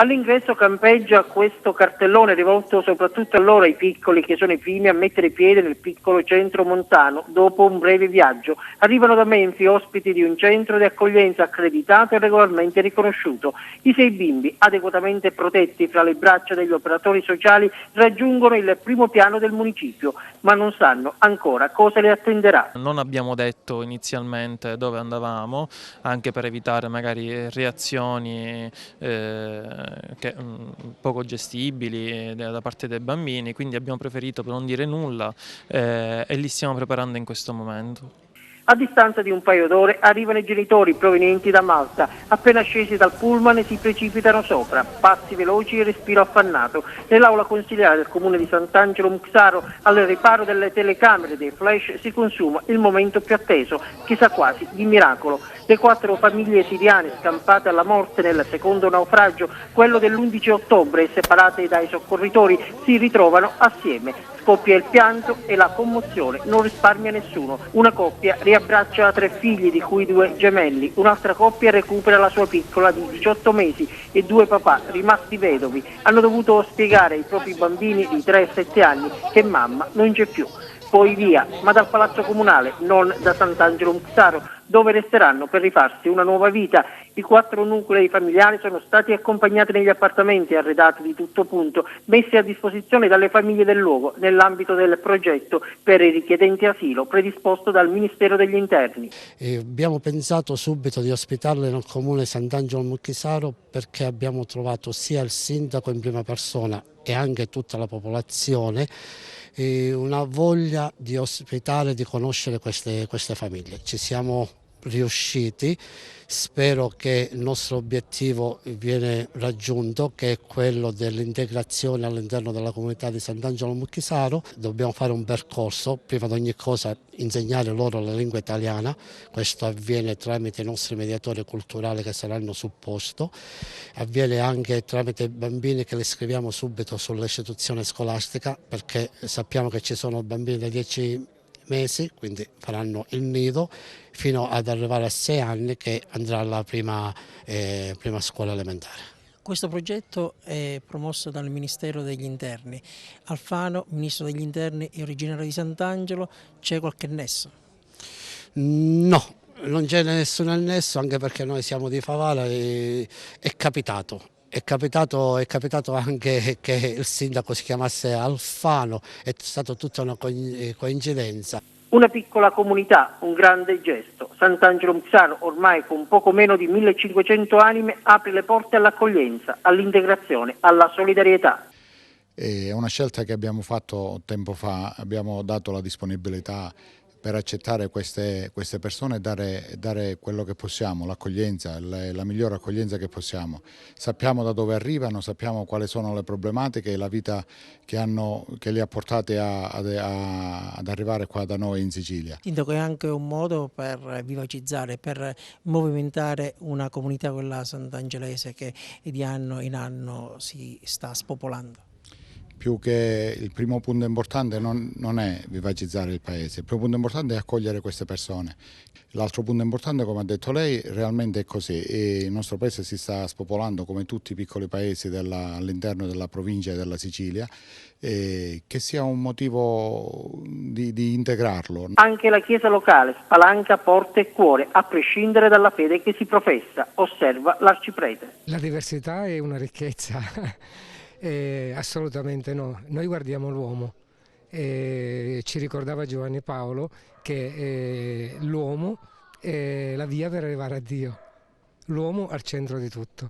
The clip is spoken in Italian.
All'ingresso campeggia questo cartellone rivolto soprattutto a loro, ai piccoli, che sono i primi a mettere piede nel piccolo centro montano dopo un breve viaggio. Arrivano da Menfi ospiti di un centro di accoglienza accreditato e regolarmente riconosciuto. I 6 bimbi, adeguatamente protetti fra le braccia degli operatori sociali, raggiungono il primo piano del municipio, ma non sanno ancora cosa li attenderà. Non abbiamo detto inizialmente dove andavamo, anche per evitare magari reazioni poco gestibili da parte dei bambini, quindi abbiamo preferito non dire nulla e li stiamo preparando in questo momento. A distanza di un paio d'ore arrivano i genitori provenienti da Malta. Appena scesi dal pullman si precipitano sopra, passi veloci e respiro affannato. Nell'aula consiliare del comune di Sant'Angelo Muxaro, al riparo delle telecamere dei flash, si consuma il momento più atteso, chissà quasi di miracolo. Le 4 famiglie siriane scampate alla morte nel secondo naufragio, quello dell'11 ottobre, separate dai soccorritori, si ritrovano assieme. Scoppia il pianto e la commozione non risparmia nessuno. Una coppia riabbraccia 3 figli, di cui 2 gemelli. Un'altra coppia recupera la sua piccola di 18 mesi e 2 papà rimasti vedovi hanno dovuto spiegare ai propri bambini di 3 e 7 anni che mamma non c'è più. Poi via, ma dal Palazzo Comunale, non da Sant'Angelo Muxaro, dove resteranno per rifarsi una nuova vita. I 4 nuclei familiari sono stati accompagnati negli appartamenti arredati di tutto punto, messi a disposizione dalle famiglie del luogo nell'ambito del progetto per i richiedenti asilo predisposto dal Ministero degli Interni. Abbiamo pensato subito di ospitarle nel comune Sant'Angelo Muchisaro perché abbiamo trovato sia il sindaco in prima persona e anche tutta la popolazione una voglia di ospitare, di conoscere queste famiglie. Ci siamo riusciti, spero che il nostro obiettivo viene raggiunto, che è quello dell'integrazione all'interno della comunità di Sant'Angelo Muchisaro. Dobbiamo fare un percorso, prima di ogni cosa insegnare loro la lingua italiana, questo avviene tramite i nostri mediatori culturali che saranno sul posto, avviene anche tramite i bambini che li scriviamo subito sull'istituzione scolastica, perché sappiamo che ci sono bambini da 10 mesi, quindi faranno il nido, fino ad arrivare a 6 anni che andrà alla prima scuola elementare. Questo progetto è promosso dal Ministero degli Interni. Alfano, Ministro degli Interni e originario di Sant'Angelo, c'è qualche nesso? No, non c'è nessun annesso, anche perché noi siamo di Favara e è capitato. È capitato anche che il sindaco si chiamasse Alfano, è stata tutta una coincidenza. Una piccola comunità, un grande gesto. Sant'Angelo Muxaro, ormai con poco meno di 1500 anime, apre le porte all'accoglienza, all'integrazione, alla solidarietà. È una scelta che abbiamo fatto tempo fa, abbiamo dato la disponibilità per accettare queste persone e dare quello che possiamo, l'accoglienza, la migliore accoglienza che possiamo. Sappiamo da dove arrivano, sappiamo quali sono le problematiche e la vita che li ha portati ad arrivare qua da noi in Sicilia. Sindaco, è anche un modo per vivacizzare, per movimentare una comunità, quella sant'angelese, che di anno in anno si sta spopolando. Più che il primo punto importante non è vivacizzare il paese, il primo punto importante è accogliere queste persone. L'altro punto importante, come ha detto lei, realmente è così. E il nostro paese si sta spopolando come tutti i piccoli paesi all'interno della provincia della Sicilia, che sia un motivo di integrarlo. Anche la Chiesa locale spalanca porte e cuore, a prescindere dalla fede che si professa, osserva l'arciprete. La diversità è una ricchezza. Assolutamente no, noi guardiamo l'uomo, ci ricordava Giovanni Paolo che l'uomo è la via per arrivare a Dio, l'uomo al centro di tutto.